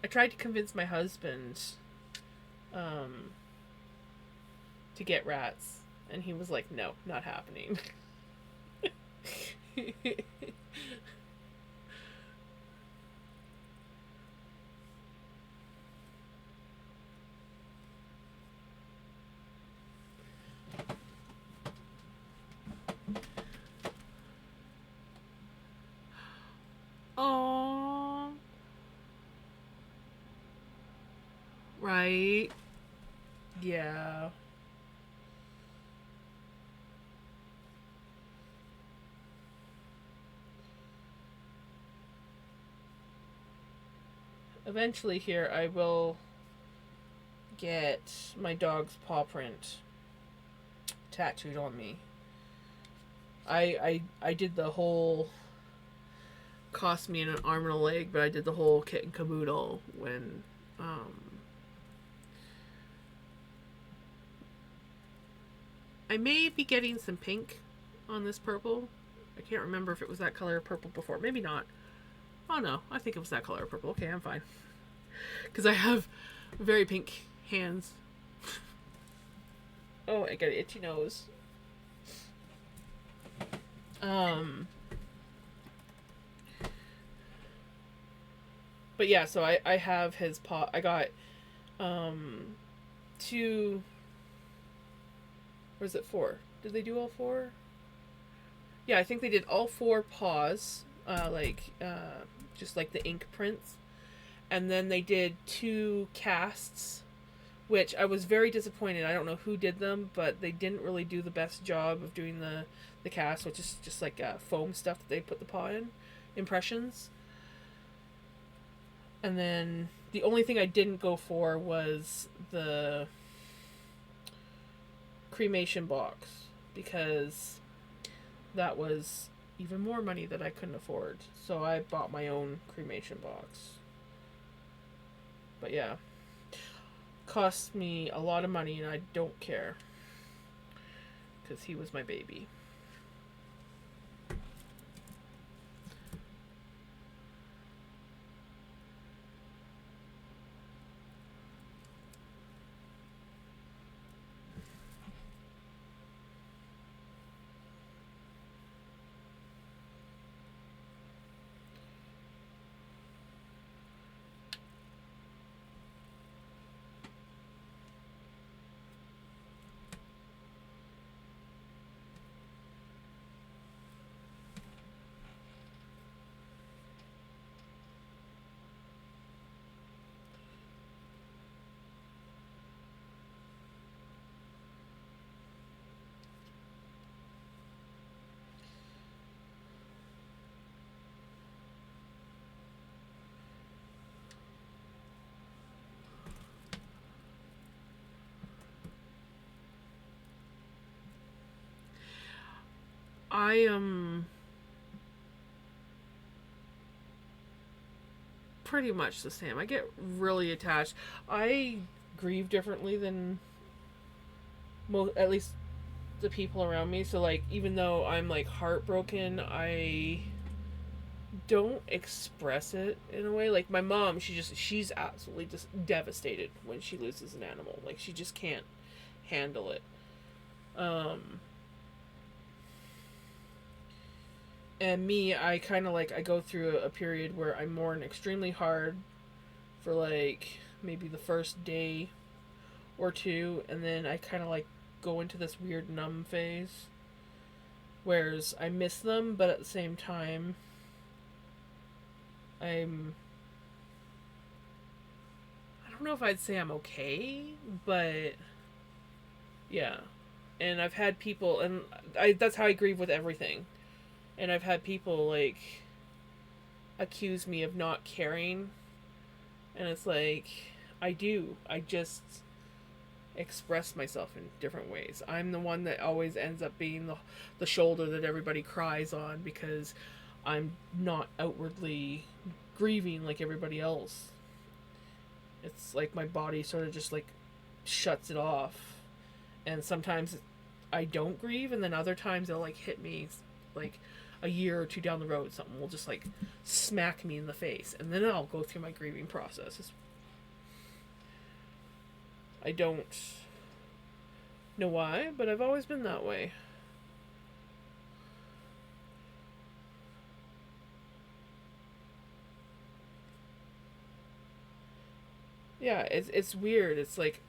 I tried to convince my husband um, to get rats, and he was like, "No, not happening." Oh, right. Yeah. Eventually, here I will get my dog's paw print tattooed on me. I did the whole, cost me an arm and a leg, but I did the whole kit and caboodle when I may be getting some pink on this purple. I can't remember if it was that color of purple before. Maybe not. Oh no, I think it was that color of purple. Okay, I'm fine. Because I have very pink hands. Oh, I got an itchy nose. Um, but yeah, so I have his paw. I got um two. Or is it four? Did they do all four? Yeah, I think they did all four paws. Just like the ink prints, and then they did two casts, which I was very disappointed. I don't know who did them, but they didn't really do the best job of doing the cast, which is just like foam stuff that they put the paw in, impressions. And then the only thing I didn't go for was the cremation box, because that was even more money that I couldn't afford. So I bought my own cremation box. But yeah, cost me a lot of money and I don't care because he was my baby. I am pretty much the same. I get really attached. I grieve differently than at least the people around me. So like, even though I'm like heartbroken, I don't express it in a way. Like my mom, she's absolutely just devastated when she loses an animal. Like she just can't handle it. Um and me, I kind of like, I go through a period where I mourn extremely hard for like maybe the first day or two, and then I kind of like go into this weird numb phase. Whereas I miss them, but at the same time, I'm. I don't know if I'd say I'm okay, but yeah. And I've had people, and that's how I grieve with everything. And I've had people like accuse me of not caring, and it's like I do. I just express myself in different ways. I'm the one that always ends up being the shoulder that everybody cries on because I'm not outwardly grieving like everybody else. It's like my body sort of just like shuts it off. And sometimes I don't grieve, and then other times they'll like hit me like a year or two down the road, something will just like smack me in the face, and then I'll go through my grieving process. I don't know why, but I've always been that way. Yeah, it's weird. It's like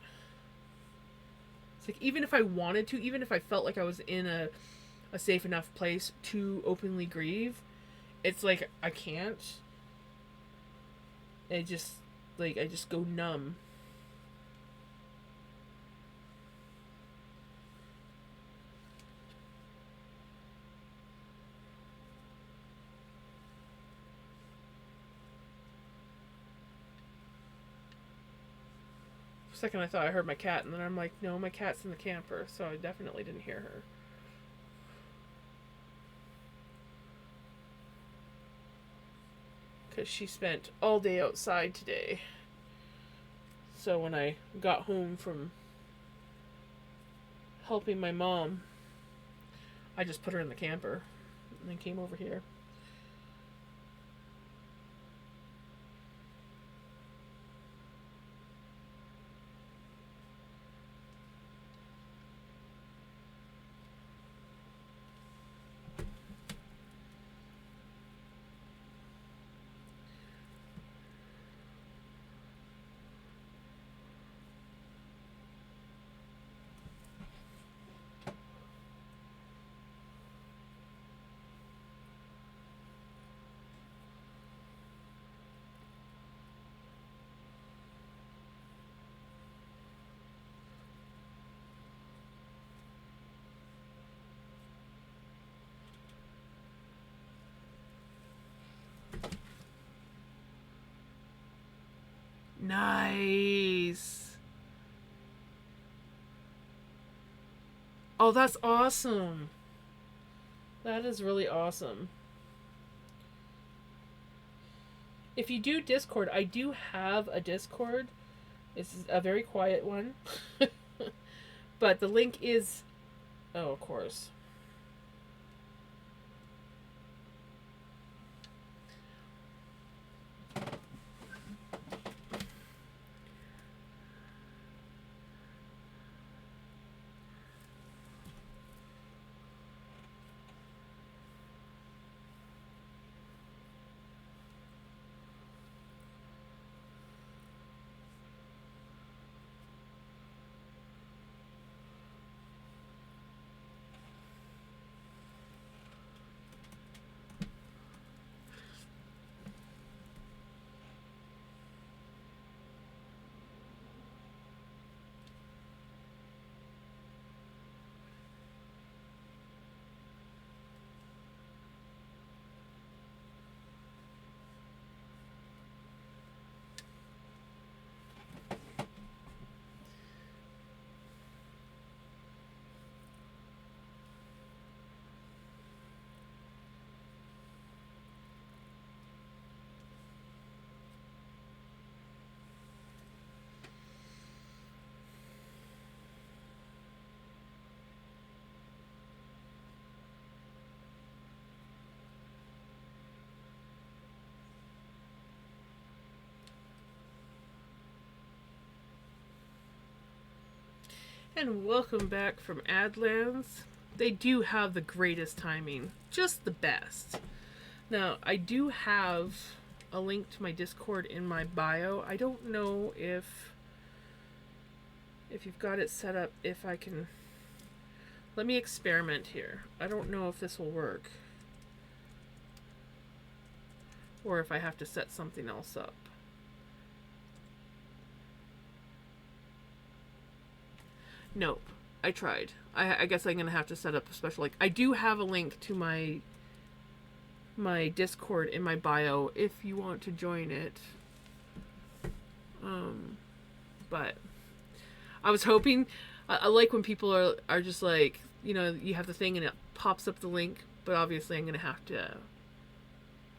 even if I wanted to, even if I felt like I was in a safe enough place to openly grieve, it's like I can't. It just I just go numb. For a second I thought I heard my cat, and then I'm like, no, my cat's in the camper, so I definitely didn't hear her. Because she spent all day outside today. So when I got home from helping my mom, I just put her in the camper and then came over here. Nice. Oh, that's awesome. That is really awesome. If you do Discord, I do have a Discord. It's a very quiet one. But the link is. Oh, of course. And welcome back from Adlands. They do have the greatest timing. Just the best. Now, I do have a link to my Discord in my bio. I don't know if you've got it set up, if I can... Let me experiment here. I don't know if this will work. Or if I have to set something else up. Nope. I tried. I guess I'm gonna have to set up a special link. I do have a link to my Discord in my bio if you want to join it. But I was hoping. I like when people are just like, you have the thing and it pops up the link. But obviously, I'm gonna have to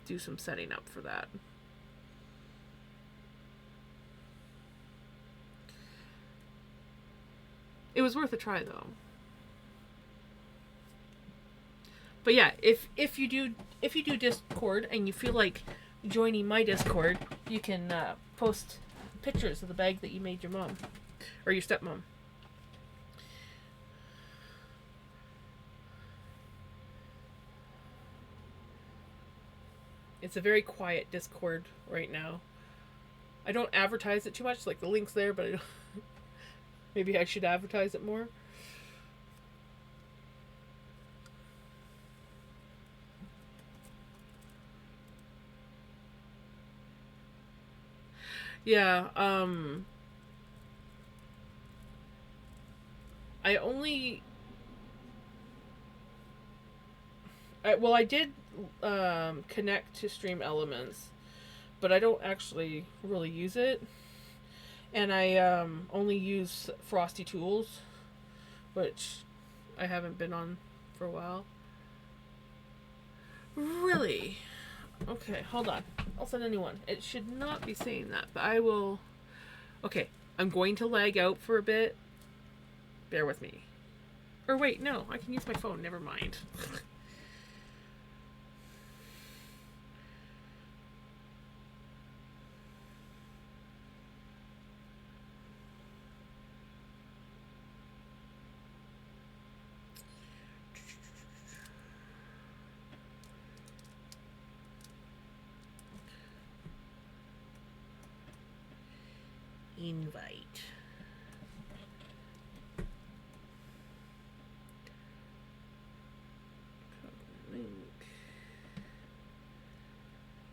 do some setting up for that. It was worth a try, though. But yeah, if you do Discord and you feel like joining my Discord, you can post pictures of the bag that you made your mom or your stepmom. It's a very quiet Discord right now. I don't advertise it too much, like the link's there, but I don't maybe I should advertise it more. Yeah, I only I did connect to Stream Elements, but I don't actually really use it. And I only use Frosty Tools, which I haven't been on for a while. Really? Okay, hold on. I'll send anyone. It should not be saying that, but I will. Okay, I'm going to lag out for a bit. Bear with me. Or wait, no, I can use my phone. Never mind. Invite. Link.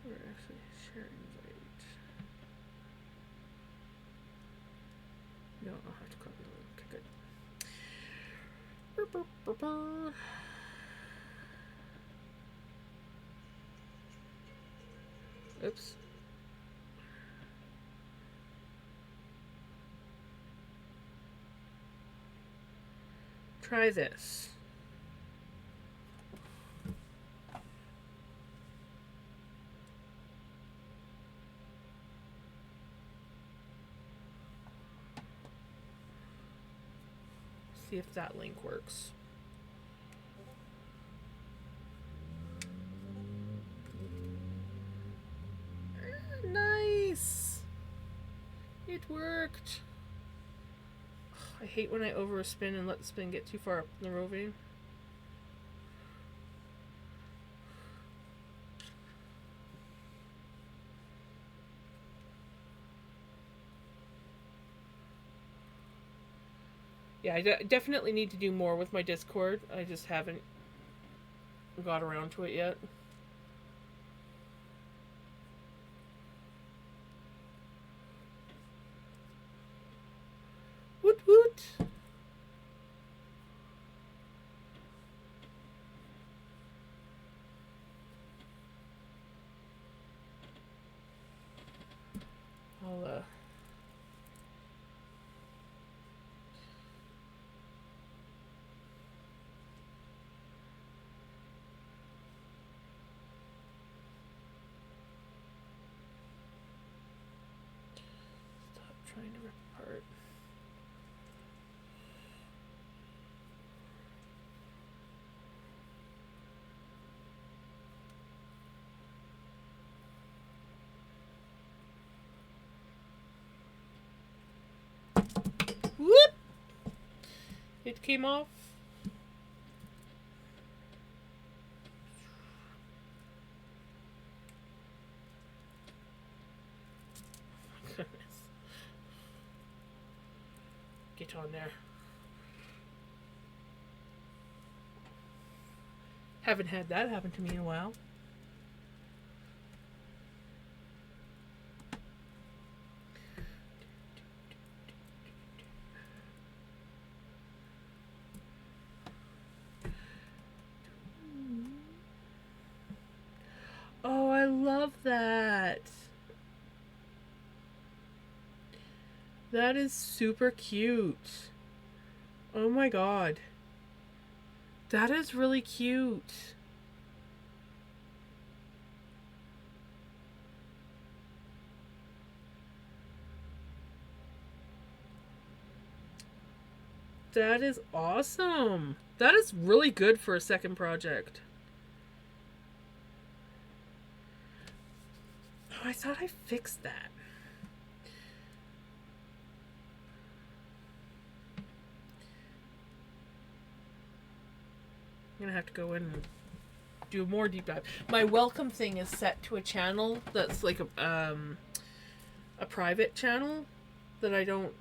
We're actually share invite. No, I'll have to copy the link. Okay, good. Oops. Try this. See if that link works. Nice! It worked! I hate when I overspin and let the spin get too far up in the roving. Yeah, I definitely need to do more with my Discord. I just haven't got around to it yet. Woot woot! I'll stop trying to rip apart. Whoop! It came off. Goodness. Get on there. Haven't had that happen to me in a while. Oh, I love that. That is super cute. Oh my god. That is really cute. That is awesome. That is really good for a second project. I thought I fixed that. I'm gonna have to go in and do a more deep dive. My welcome thing is set to a channel that's like a private channel that I don't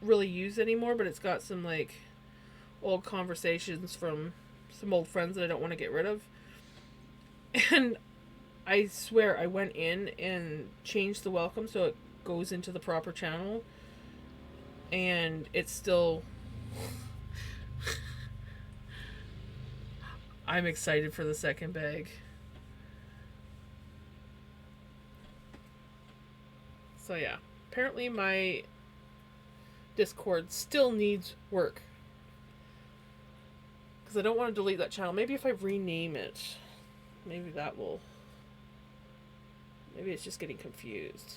really use anymore, but it's got some like old conversations from some old friends that I don't want to get rid of. And I swear I went in and changed the welcome so it goes into the proper channel, and it's still I'm excited for the second bag. So yeah, apparently my Discord still needs work. Because I don't want to delete that channel. Maybe if I rename it, maybe that will... Maybe it's just getting confused.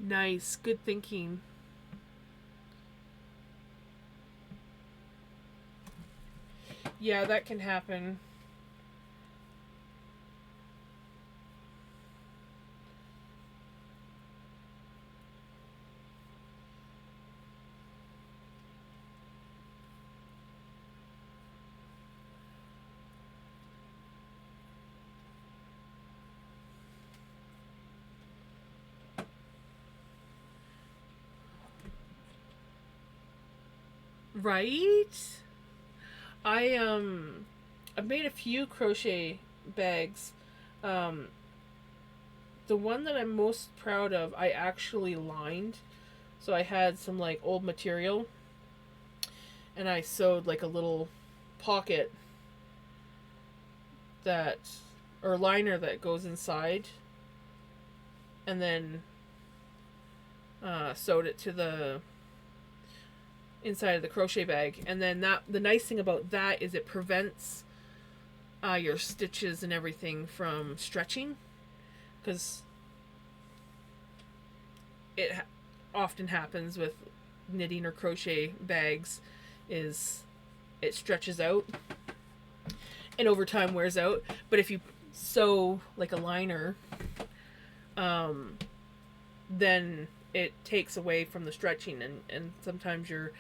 Nice. Good thinking. Yeah, that can happen. Right? I've made a few crochet bags. Um the one that I'm most proud of, I actually lined. So I had some like old material and I sewed like a little pocket that or liner that goes inside, and then sewed it to the inside of the crochet bag. And then that the nice thing about that is it prevents your stitches and everything from stretching, because it often happens with knitting or crochet bags is it stretches out and over time wears out. But if you sew like a liner, then it takes away from the stretching, and sometimes your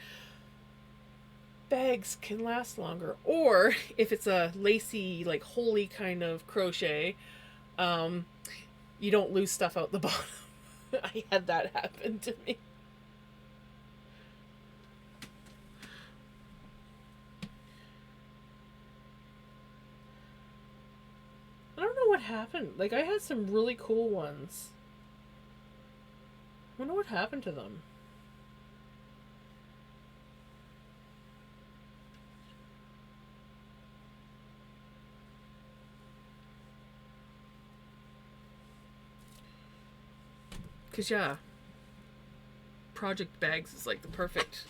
bags can last longer. Or if it's a lacy, like holy kind of crochet, you don't lose stuff out the bottom. I had that happen to me. I don't know what happened. Like, I had some really cool ones. I wonder what happened to them. Because, yeah, project bags is like the perfect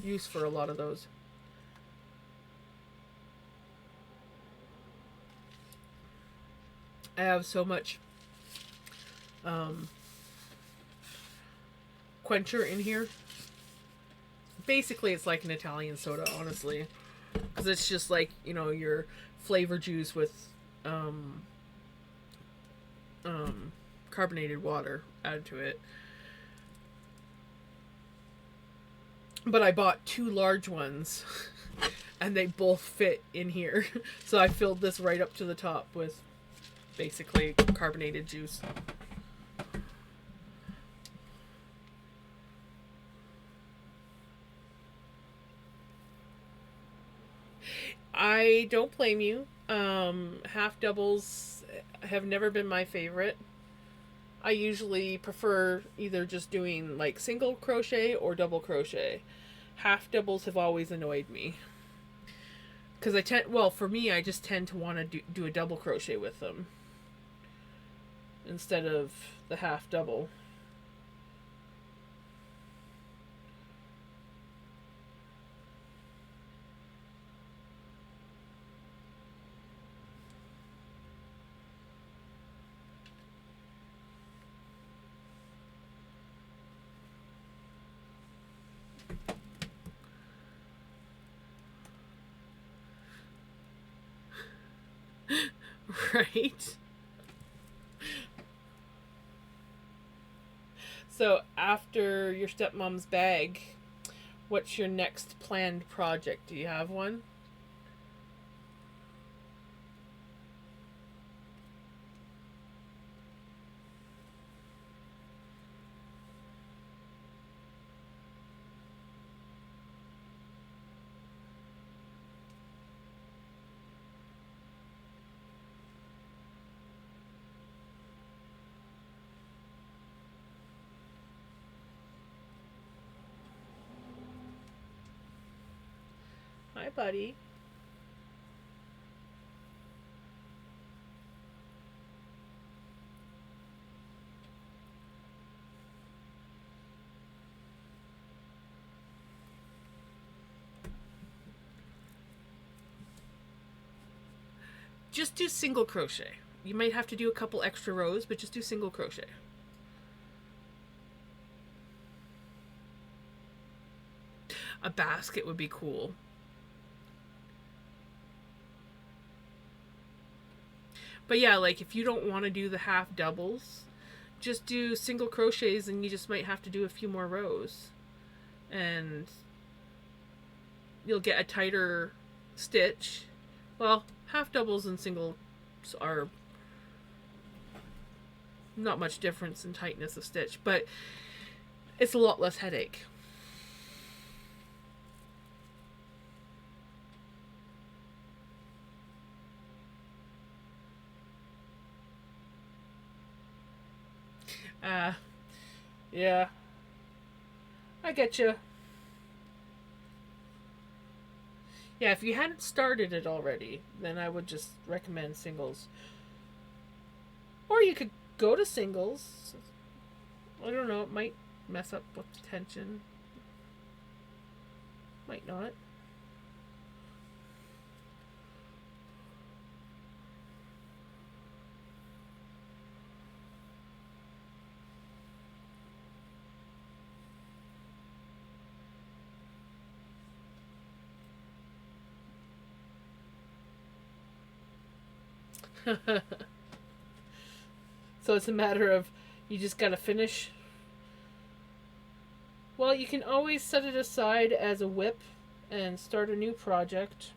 use for a lot of those. I have so much quencher in here. Basically, it's like an Italian soda, honestly. Because it's just like, you know, your flavor juice with carbonated water added to it. But I bought 2 large ones and they both fit in here. So I filled this right up to the top with basically carbonated juice. I don't blame you. Half doubles have never been my favorite. I usually prefer either just doing like single crochet or double crochet. Half doubles have always annoyed me because I tend, well, for me, I just tend to want to do a double crochet with them instead of the half double. Right? So after your stepmom's bag, what's your next planned project? Do you have one? Hi, buddy. Just do single crochet. You might have to do a couple extra rows, but just do single crochet. A basket would be cool. But yeah, like if you don't want to do the half doubles, just do single crochets and you just might have to do a few more rows. And you'll get a tighter stitch. Well, half doubles and singles are not much difference in tightness of stitch, but it's a lot less headache. Uh, yeah, I get you. Yeah, if you hadn't started it already, then I would just recommend singles. Or you could go to singles. I don't know, it might mess up with the tension. Might not. So it's a matter of you just gotta finish. Well, you can always set it aside as a whip and start a new project,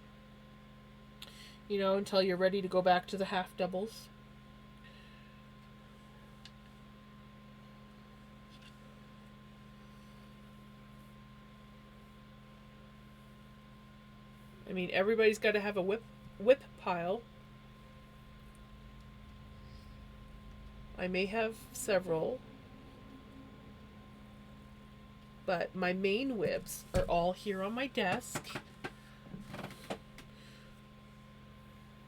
until you're ready to go back to the half doubles. I mean, everybody's got to have a whip pile. I may have several, but my main whips are all here on my desk.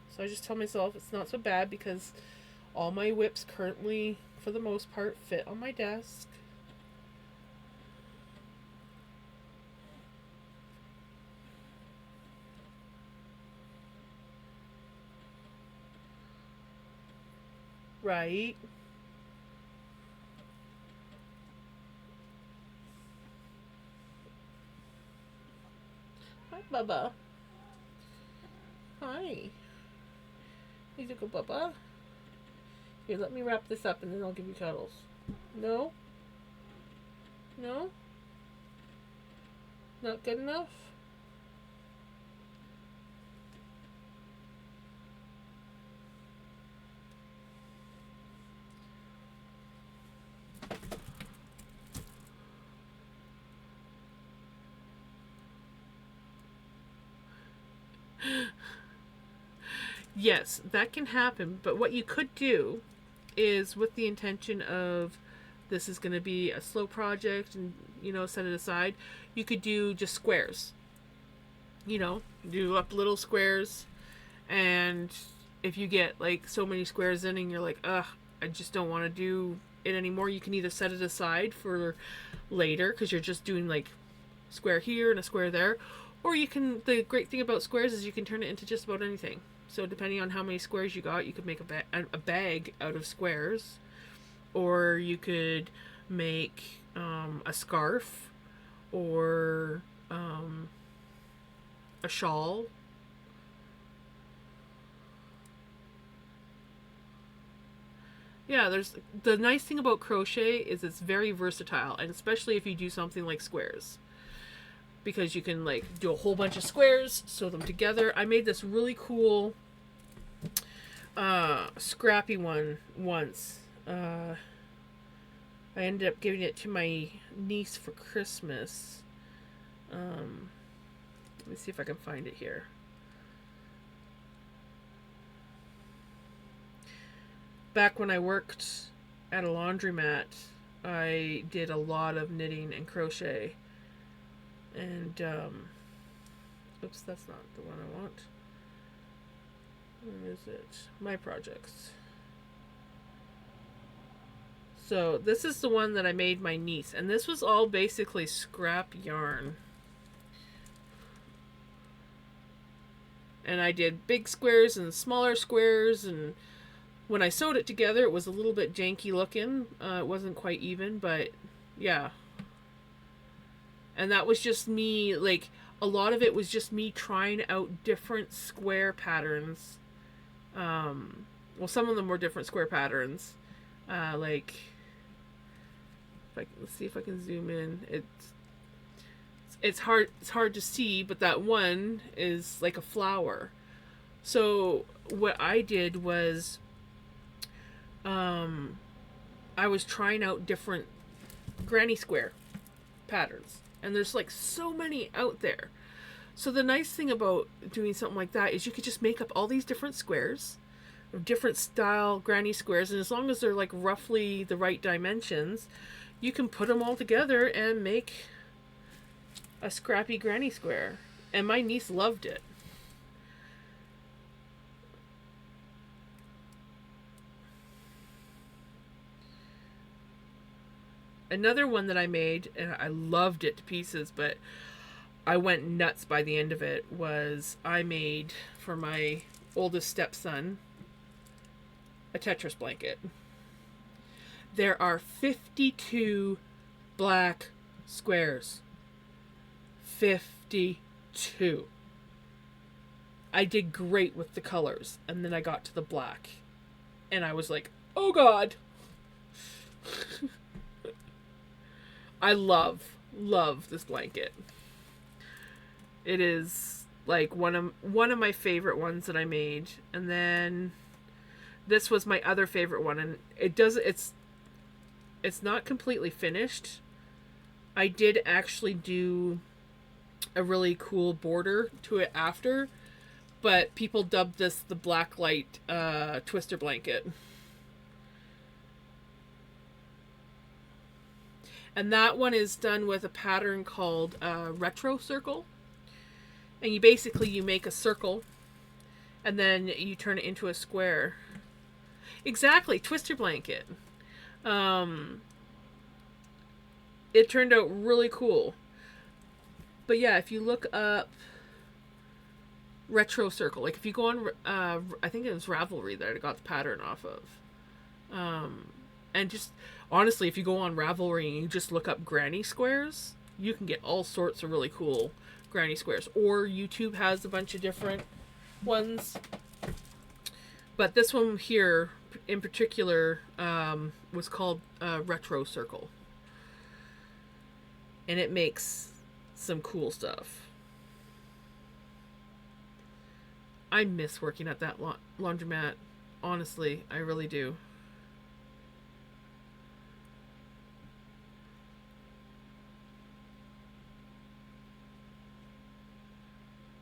So I just tell myself it's not so bad because all my whips currently, for the most part, fit on my desk. Right? Hi, Bubba. Hi. He's a good Bubba. Here, let me wrap this up and then I'll give you cuddles. No? No? Not good enough? Yes, that can happen, but what you could do is with the intention of this is going to be a slow project and, set it aside. You could do just squares, do up little squares. And if you get like so many squares in and you're like, ugh, I just don't want to do it anymore, you can either set it aside for later because you're just doing like square here and a square there, or you can, the great thing about squares is you can turn it into just about anything. So depending on how many squares you got, you could make a bag out of squares, or you could make a scarf, or a shawl. Yeah, there's the nice thing about crochet is it's very versatile, and especially if you do something like squares, because you can like do a whole bunch of squares, sew them together. I made this really cool scrappy one once. I ended up giving it to my niece for Christmas. Let me see if I can find it here. Back when I worked at a laundromat, I did a lot of knitting and crochet. And, oops, that's not the one I want. Where is it? My projects. So, this is the one that I made my niece. And this was all basically scrap yarn. And I did big squares and smaller squares, and when I sewed it together, it was a little bit janky looking. It wasn't quite even, but yeah. And that was just me, like, a lot of it was just me trying out different square patterns. Well, some of them were different square patterns. Like, let's see if I can zoom in. It's hard to see, but that one is like a flower. So what I did was, I was trying out different granny square patterns, and there's like so many out there. So the nice thing about doing something like that is you could just make up all these different squares of different style granny squares, and as long as they're like roughly the right dimensions, you can put them all together and make a scrappy granny square. And my niece loved it. Another one that I made, and I loved it to pieces, but I went nuts by the end of it, was I made for my oldest stepson a Tetris blanket. There are 52 black squares. 52. I did great with the colors, and then I got to the black, and I was like, oh god. I love this blanket. It is like one of my favorite ones that I made, and then this was my other favorite one, and it's not completely finished. I did actually do a really cool border to it after, but people dubbed this the black light twister blanket. And that one is done with a pattern called retro circle. And you make a circle, and then you turn it into a square. Exactly, twister blanket. It turned out really cool. But yeah, if you look up retro circle, like if you go on, I think it was Ravelry that I got the pattern off of. And just honestly, if you go on Ravelry and you just look up granny squares, you can get all sorts of really cool granny squares. Or YouTube has a bunch of different ones. But this one here in particular was called Retro Circle. And it makes some cool stuff. I miss working at that laundromat. Honestly, I really do.